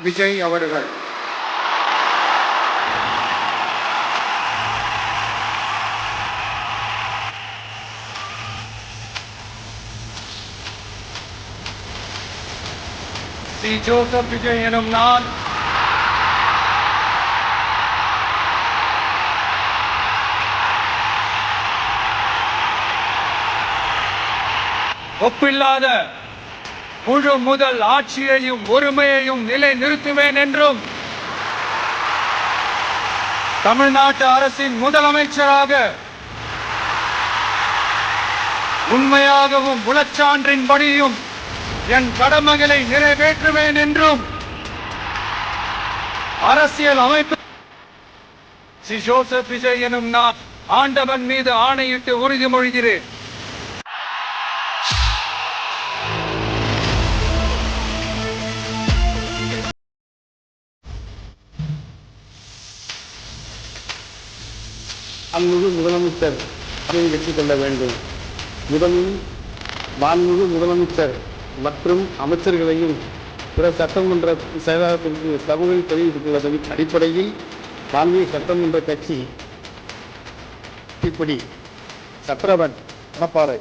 விஜய் அவர்கள். C. Joseph Vijay எனும் நான் ஒப்பில்லாத முழு முதல் ஆட்சியையும் ஒருமையையும் நிலை நிறுத்துவேன் என்றும் தமிழ்நாட்டு அரசின் முதலமைச்சராக உண்மையாகவும் உளச்சான்றின்படியும் என் கடமைகளை நிறைவேற்றுவேன் என்றும் அரசியல் அமைப்பு சி. ஜோசப் விஜய் எனும் நான் ஆண்டவன் மீது ஆணையிட்டு உறுதிமொழிகிறேன். மாண்புமிகு முதலமைச்சர் வெற்றி கொள்ள வேண்டும். முதலில் மாண்புமிகு முதலமைச்சர் மற்றும் அமைச்சர்களையும் பிற சட்டமன்ற செயலாளர்களுக்கு தகவல் தெரிவித்துள்ளதன் அடிப்படையில் மாண்புமிகு சட்டமன்ற கட்சி இப்படி சட்டரவன் மணப்பாறை